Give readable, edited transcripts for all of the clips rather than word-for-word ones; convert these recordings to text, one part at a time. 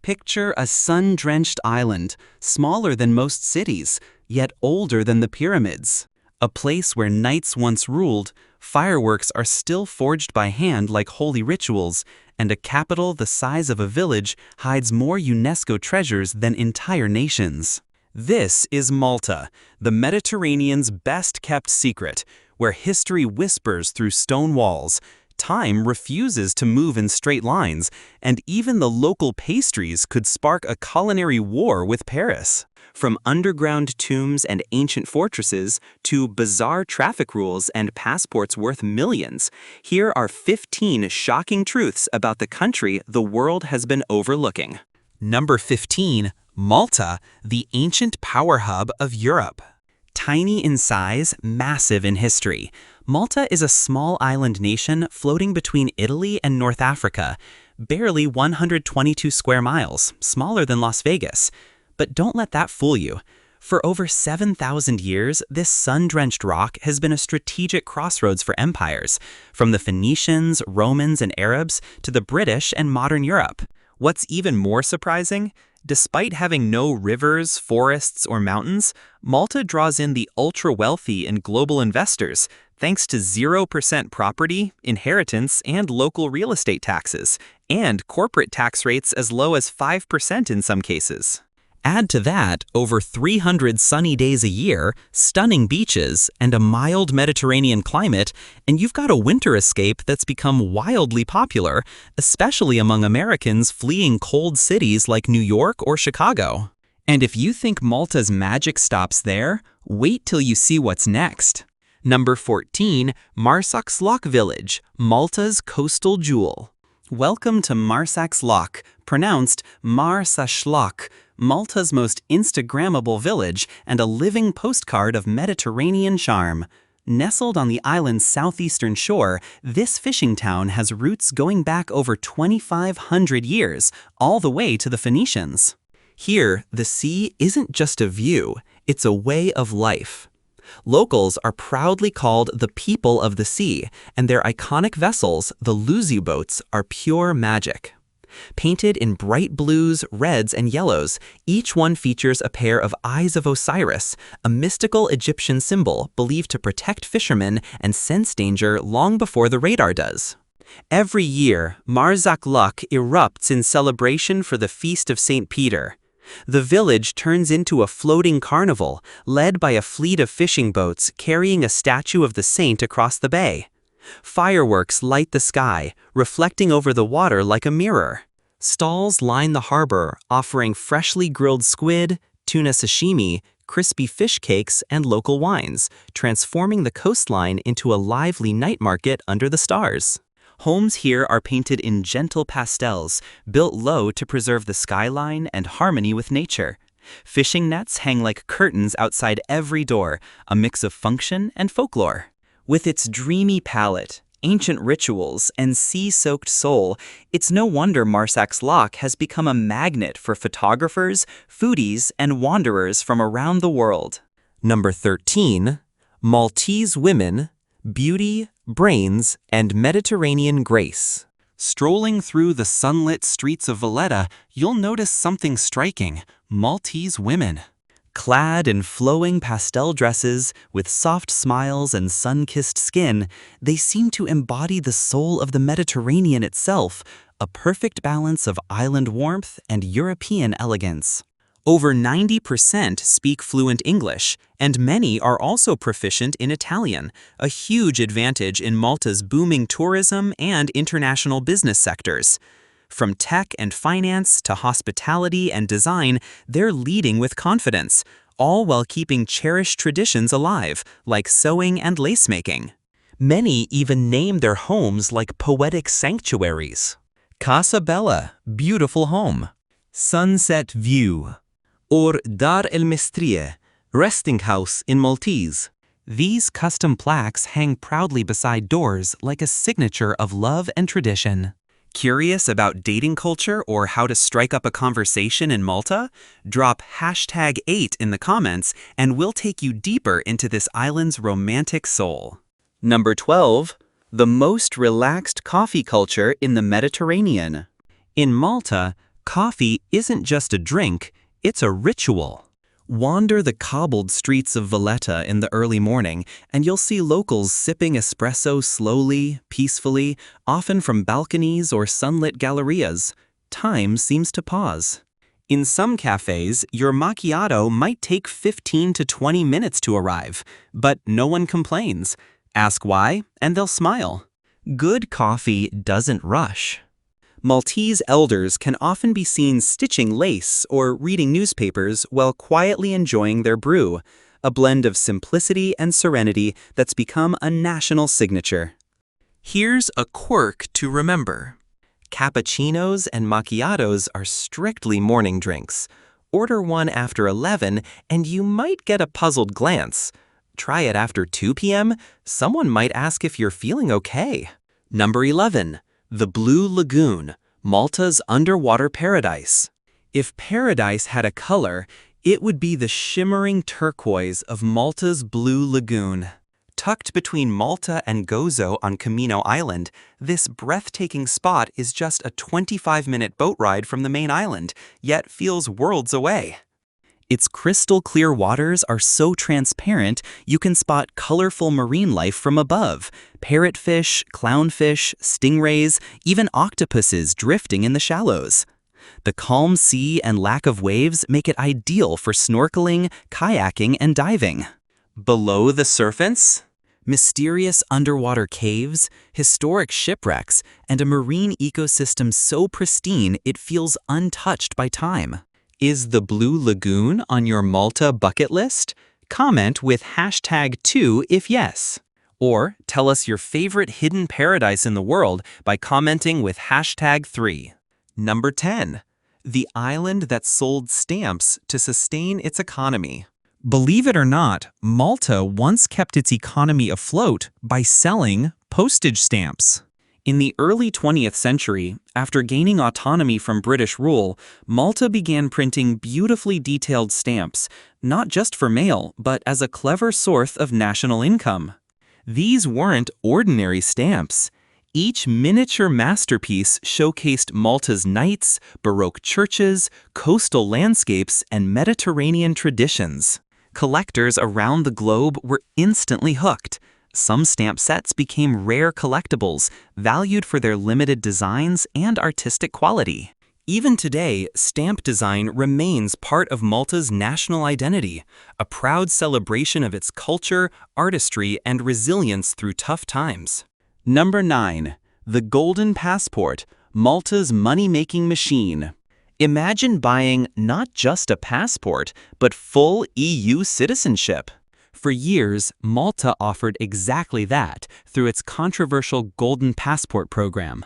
Picture a sun-drenched island, smaller than most cities, yet older than the pyramids. A place where knights once ruled, fireworks are still forged by hand like holy rituals, and a capital the size of a village hides more UNESCO treasures than entire nations. This is Malta, the Mediterranean's best-kept secret, where history whispers through stone walls, time refuses to move in straight lines, and even the local pastries could spark a culinary war with Paris. From underground tombs and ancient fortresses to bizarre traffic rules and passports worth millions, here are 15 shocking truths about the country the world has been overlooking. Number 15. Malta, the ancient power hub of Europe. Tiny in size, massive in history, Malta is a small island nation floating between Italy and North Africa, barely 122 square miles, smaller than Las Vegas. But don't let that fool you. For over 7,000 years, this sun-drenched rock has been a strategic crossroads for empires, from the Phoenicians, Romans, and Arabs to the British and modern Europe. What's even more surprising? Despite having no rivers, forests, or mountains, Malta draws in the ultra-wealthy and global investors thanks to 0% property, inheritance, and local real estate taxes, and corporate tax rates as low as 5% in some cases. Add to that over 300 sunny days a year, stunning beaches, and a mild Mediterranean climate, and you've got a winter escape that's become wildly popular, especially among Americans fleeing cold cities like New York or Chicago. And if you think Malta's magic stops there, wait till you see what's next. Number 14. Marsaxlokk Lock Village, Malta's coastal jewel. Welcome to Marsaxlokk Lock, pronounced Marsaxlokk, Malta's most Instagrammable village and a living postcard of Mediterranean charm. Nestled on the island's southeastern shore, this fishing town has roots going back over 2,500 years, all the way to the Phoenicians. Here, the sea isn't just a view, it's a way of life. Locals are proudly called the people of the sea, and their iconic vessels, the Luzu boats, are pure magic. Painted in bright blues, reds, and yellows, each one features a pair of eyes of Osiris, a mystical Egyptian symbol believed to protect fishermen and sense danger long before the radar does. Every year, Marsaxlokk Lock erupts in celebration for the Feast of St. Peter. The village turns into a floating carnival, led by a fleet of fishing boats carrying a statue of the saint across the bay. Fireworks light the sky, reflecting over the water like a mirror. Stalls line the harbor, offering freshly grilled squid, tuna sashimi, crispy fish cakes, and local wines, transforming the coastline into a lively night market under the stars. Homes here are painted in gentle pastels, built low to preserve the skyline and harmony with nature. Fishing nets hang like curtains outside every door, a mix of function and folklore. With its dreamy palette, ancient rituals, and sea-soaked soul, it's no wonder Marsaxlokk Lock has become a magnet for photographers, foodies, and wanderers from around the world. Number 13. Maltese women, beauty, brains, and Mediterranean grace. Strolling through the sunlit streets of Valletta, you'll notice something striking: Maltese women. Clad in flowing pastel dresses, with soft smiles and sun-kissed skin, they seem to embody the soul of the Mediterranean itself, a perfect balance of island warmth and European elegance. Over 90% speak fluent English, and many are also proficient in Italian, a huge advantage in Malta's booming tourism and international business sectors. From tech and finance to hospitality and design, they're leading with confidence, all while keeping cherished traditions alive, like sewing and lace making. Many even name their homes like poetic sanctuaries. Casa Bella, beautiful home. Sunset View. Or Dar el Mestrie, resting house in Maltese. These custom plaques hang proudly beside doors like a signature of love and tradition. Curious about dating culture or how to strike up a conversation in Malta? Drop #8 in the comments and we'll take you deeper into this island's romantic soul. Number 12. The most relaxed coffee culture in the Mediterranean. In Malta, Coffee isn't just a drink, it's a ritual. Wander the cobbled streets of Valletta in the early morning, and you'll see locals sipping espresso slowly, peacefully, often from balconies or sunlit gallerias. Time seems to pause. In some cafes, your macchiato might take 15 to 20 minutes to arrive, but no one complains. Ask why, and they'll smile. Good coffee doesn't rush. Maltese elders can often be seen stitching lace or reading newspapers while quietly enjoying their brew, a blend of simplicity and serenity that's become a national signature. Here's a quirk to remember. Cappuccinos and macchiatos are strictly morning drinks. Order one after 11 and you might get a puzzled glance. Try it after 2 p.m., someone might ask if you're feeling okay. Number 11. The Blue Lagoon, Malta's underwater paradise. If paradise had a color, it would be the shimmering turquoise of Malta's Blue Lagoon. Tucked between Malta and Gozo on Camino Island, this breathtaking spot is just a 25-minute boat ride from the main island, yet feels worlds away. Its crystal-clear waters are so transparent you can spot colorful marine life from above: parrotfish, clownfish, stingrays, even octopuses drifting in the shallows. The calm sea and lack of waves make it ideal for snorkeling, kayaking, and diving. Below the surface? Mysterious underwater caves, historic shipwrecks, and a marine ecosystem so pristine it feels untouched by time. Is the Blue Lagoon on your Malta bucket list? Comment with #2 if yes. Or tell us your favorite hidden paradise in the world by commenting with #3. Number 10. The island that sold stamps to sustain its economy. Believe it or not, Malta once kept its economy afloat by selling postage stamps. In the early 20th century, after gaining autonomy from British rule, Malta began printing beautifully detailed stamps, not just for mail, but as a clever source of national income. These weren't ordinary stamps. Each miniature masterpiece showcased Malta's knights, Baroque churches, coastal landscapes, and Mediterranean traditions. Collectors around the globe were instantly hooked. Some stamp sets became rare collectibles, valued for their limited designs and artistic quality. Even today, stamp design remains part of Malta's national identity, a proud celebration of its culture, artistry, and resilience through tough times. Number 9. The Golden Passport, Malta's money-making machine. Imagine buying not just a passport, but full EU citizenship. For years, Malta offered exactly that through its controversial Golden Passport program.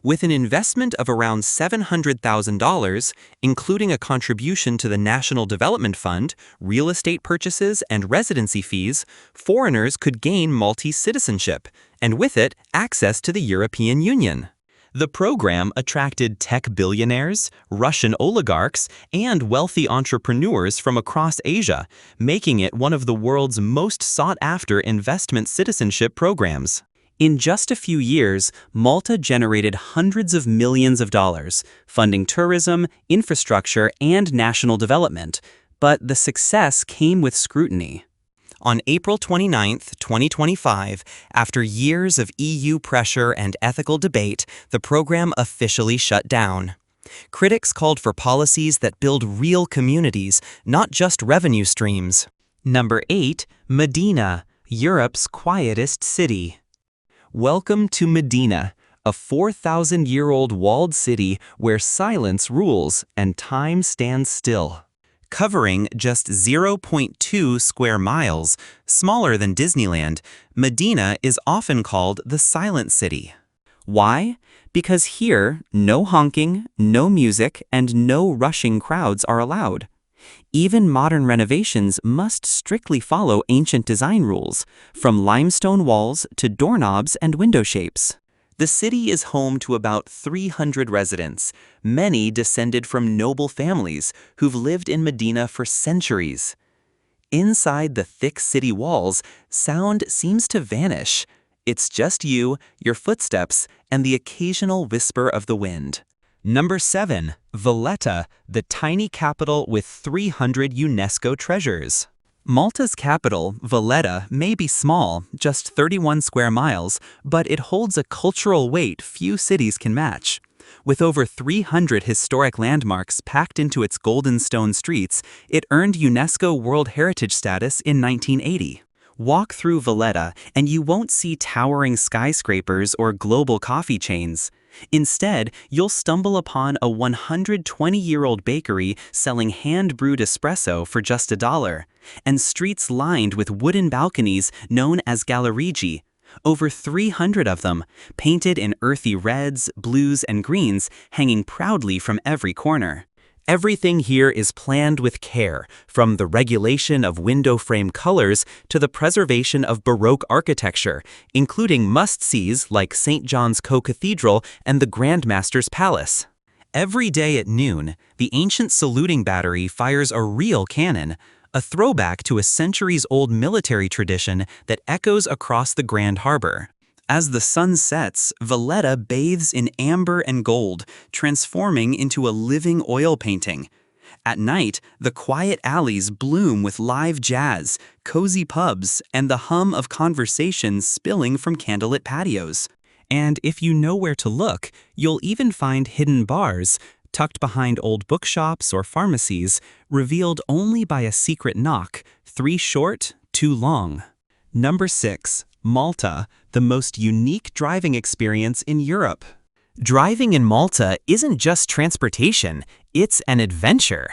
With an investment of around $700,000, including a contribution to the National Development Fund, real estate purchases, and residency fees, foreigners could gain Maltese citizenship, and with it, access to the European Union. The program attracted tech billionaires, Russian oligarchs, and wealthy entrepreneurs from across Asia, making it one of the world's most sought-after investment citizenship programs. In just a few years, Malta generated hundreds of millions of dollars, funding tourism, infrastructure, and national development. But the success came with scrutiny. On April 29, 2025, after years of EU pressure and ethical debate, the program officially shut down. Critics called for policies that build real communities, not just revenue streams. Number 8. Medina, Europe's quietest city. Welcome to Medina, a 4,000-year-old walled city where silence rules and time stands still. Covering just 0.2 square miles, smaller than Disneyland, Medina is often called the Silent City. Why? Because here, no honking, no music, and no rushing crowds are allowed. Even modern renovations must strictly follow ancient design rules, from limestone walls to doorknobs and window shapes. The city is home to about 300 residents, many descended from noble families who've lived in Medina for centuries. Inside the thick city walls, sound seems to vanish. It's just you, your footsteps, and the occasional whisper of the wind. Number 7. Valletta, the tiny capital with 300 UNESCO treasures. Malta's capital, Valletta, may be small, just 31 square miles, but it holds a cultural weight few cities can match. With over 300 historic landmarks packed into its golden stone streets, it earned UNESCO World Heritage status in 1980. Walk through Valletta and you won't see towering skyscrapers or global coffee chains. Instead, you'll stumble upon a 120-year-old bakery selling hand-brewed espresso for just $1, and streets lined with wooden balconies known as gallerigi. Over 300 of them, painted in earthy reds, blues, and greens, hanging proudly from every corner. Everything here is planned with care, from the regulation of window frame colors to the preservation of Baroque architecture, including must-sees like St. John's Co-Cathedral and the Grand Master's Palace. Every day at noon, the ancient saluting battery fires a real cannon, a throwback to a centuries-old military tradition that echoes across the Grand Harbor. As the sun sets, Valletta bathes in amber and gold, transforming into a living oil painting. At night, the quiet alleys bloom with live jazz, cozy pubs, and the hum of conversations spilling from candlelit patios. And if you know where to look, you'll even find hidden bars, tucked behind old bookshops or pharmacies, revealed only by a secret knock, 3 short, 2 long. Number 6. Malta, the most unique driving experience in Europe. Driving in Malta isn't just transportation, it's an adventure.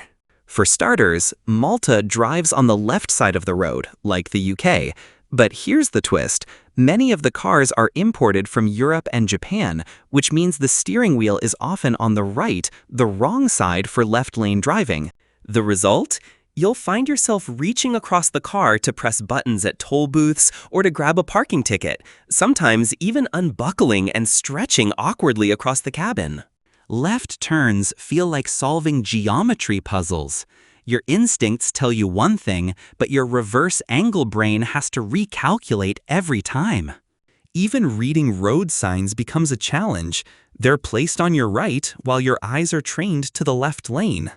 For starters, Malta drives on the left side of the road, like the UK. But here's the twist. Many of the cars are imported from Europe and Japan, which means the steering wheel is often on the right, the wrong side for left-lane driving. The result? You'll find yourself reaching across the car to press buttons at toll booths or to grab a parking ticket, sometimes even unbuckling and stretching awkwardly across the cabin. Left turns feel like solving geometry puzzles. Your instincts tell you one thing, but your reverse angle brain has to recalculate every time. Even reading road signs becomes a challenge. They're placed on your right while your eyes are trained to the left lane.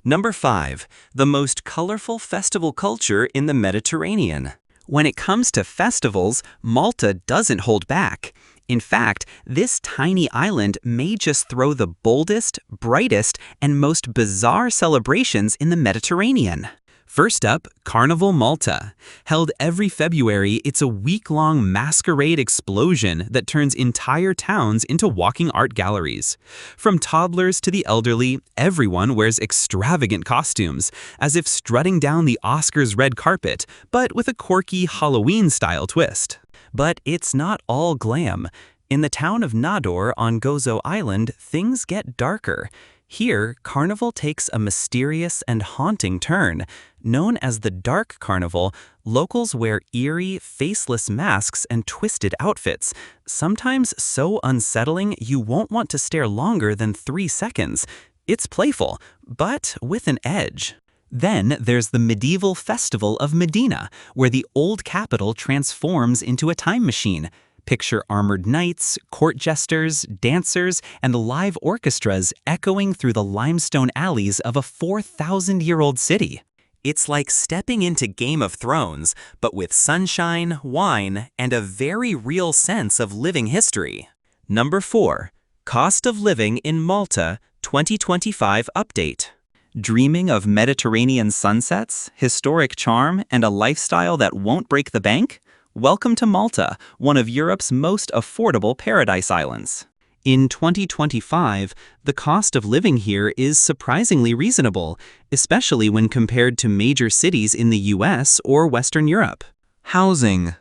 Number 5. The most colorful festival culture in the Mediterranean. When it comes to festivals, Malta doesn't hold back. In fact, this tiny island may just throw the boldest, brightest, and most bizarre celebrations in the Mediterranean. First up, Carnival Malta. Held every February, it's a week-long masquerade explosion that turns entire towns into walking art galleries. From toddlers to the elderly, everyone wears extravagant costumes, as if strutting down the Oscars red carpet, but with a quirky Halloween-style twist. But it's not all glam. In the town of Nador on Gozo Island, things get darker. Here, Carnival takes a mysterious and haunting turn. Known as the Dark Carnival, locals wear eerie, faceless masks and twisted outfits, sometimes so unsettling you won't want to stare longer than 3 seconds. It's playful, but with an edge. Then there's the medieval festival of Medina, where the old capital transforms into a time machine. Picture armored knights, court jesters, dancers, and live orchestras echoing through the limestone alleys of a 4,000-year-old city. It's like stepping into Game of Thrones, but with sunshine, wine, and a very real sense of living history. Number 4. Cost of living in Malta 2025 update. Dreaming of Mediterranean sunsets, historic charm, and a lifestyle that won't break the bank? Welcome to Malta, one of Europe's most affordable paradise islands. In 2025, the cost of living here is surprisingly reasonable, especially when compared to major cities in the US or Western Europe. Housing.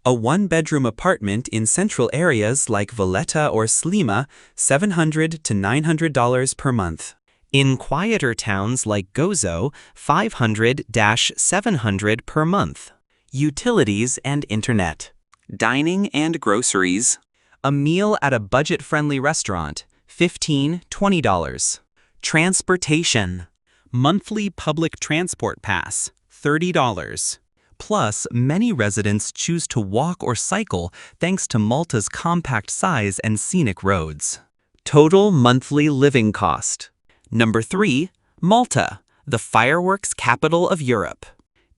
A 1-bedroom apartment in central areas like Valletta or Slima, $700 to $900 per month. In quieter towns like Gozo, $500 to $700 per month. Utilities and internet. Dining and groceries. A meal at a budget-friendly restaurant, $15 to $20. Transportation. Monthly public transport pass, $30. Plus, many residents choose to walk or cycle thanks to Malta's compact size and scenic roads. Total monthly living cost. Number 3. Malta, the fireworks capital of Europe.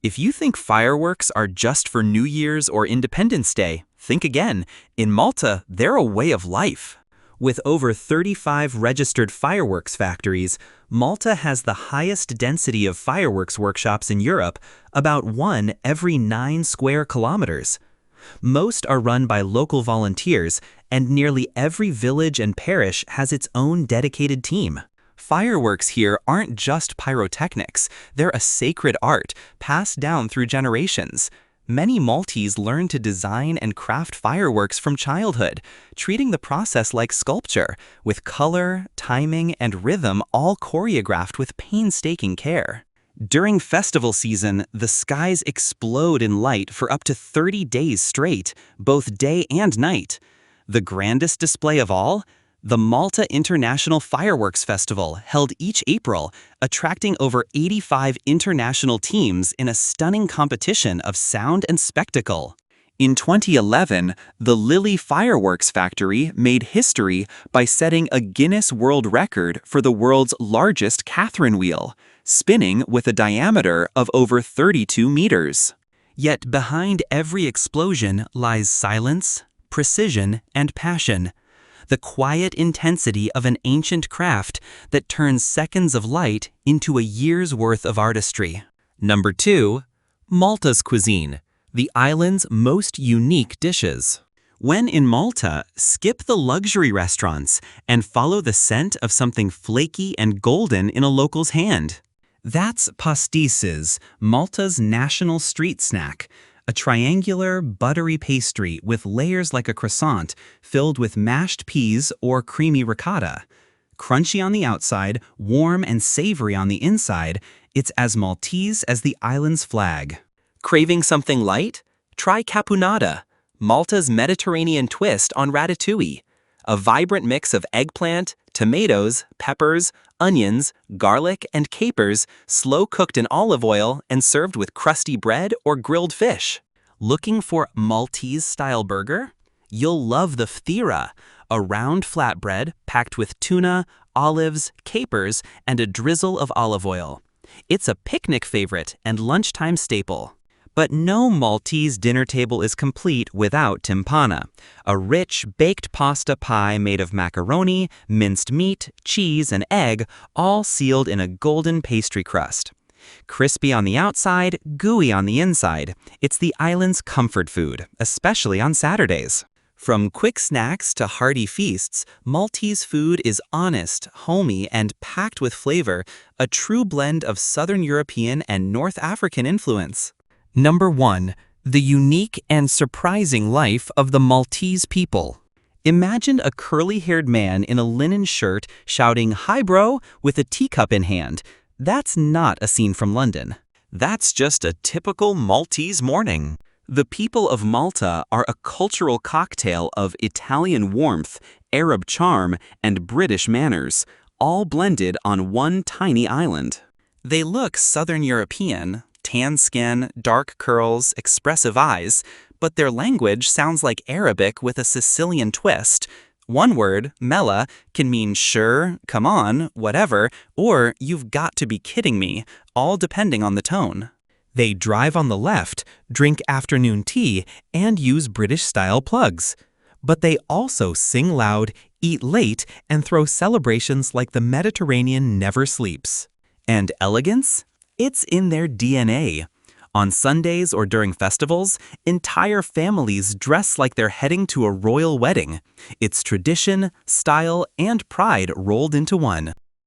If you think fireworks are just for New Year's or Independence Day, think again. In Malta, they're a way of life. With over 35 registered fireworks factories, Malta has the highest density of fireworks workshops in Europe, about 1 every 9 square kilometers. Most are run by local volunteers, and nearly every village and parish has its own dedicated team. Fireworks here aren't just pyrotechnics, they're a sacred art passed down through generations. Many Maltese learn to design and craft fireworks from childhood, treating the process like sculpture, with color, timing, and rhythm all choreographed with painstaking care. During festival season, the skies explode in light for up to 30 days straight, both day and night. The grandest display of all? The Malta International Fireworks Festival, held each April, attracting over 85 international teams in a stunning competition of sound and spectacle. In 2011, the Lily Fireworks Factory made history by setting a Guinness World Record for the world's largest Catherine wheel, spinning with a diameter of over 32 meters. Yet behind every explosion lies silence, precision, and passion. The quiet intensity of an ancient craft that turns seconds of light into a year's worth of artistry. Number 2. Malta's cuisine, the island's most unique dishes. When in Malta, skip the luxury restaurants and follow the scent of something flaky and golden in a local's hand. That's pastisses, Malta's national street snack. A triangular, buttery pastry with layers like a croissant filled with mashed peas or creamy ricotta. Crunchy on the outside, warm and savory on the inside, it's as Maltese as the island's flag. Craving something light? Try caponata, Malta's Mediterranean twist on ratatouille. A vibrant mix of eggplant, tomatoes, peppers, onions, garlic, and capers, slow-cooked in olive oil and served with crusty bread or grilled fish. Looking for Maltese-style burger? You'll love the phthira, a round flatbread packed with tuna, olives, capers, and a drizzle of olive oil. It's a picnic favorite and lunchtime staple. But no Maltese dinner table is complete without timpana, a rich, baked pasta pie made of macaroni, minced meat, cheese, and egg, all sealed in a golden pastry crust. Crispy on the outside, gooey on the inside, it's the island's comfort food, especially on Saturdays. From quick snacks to hearty feasts, Maltese food is honest, homey, and packed with flavor, a true blend of Southern European and North African influence. Number 1. The unique and surprising life of the Maltese people. Imagine a curly-haired man in a linen shirt shouting, "Hi bro," with a teacup in hand. That's not a scene from London. That's just a typical Maltese morning. The people of Malta are a cultural cocktail of Italian warmth, Arab charm, and British manners, all blended on one tiny island. They look Southern European, tan skin, dark curls, expressive eyes, but their language sounds like Arabic with a Sicilian twist. One word, mela, can mean sure, come on, whatever, or you've got to be kidding me, all depending on the tone. They drive on the left, drink afternoon tea, and use British-style plugs. But they also sing loud, eat late, and throw celebrations like the Mediterranean never sleeps. And elegance? It's in their DNA. On Sundays or during festivals, entire families dress like they're heading to a royal wedding. It's tradition, style, and pride rolled into one.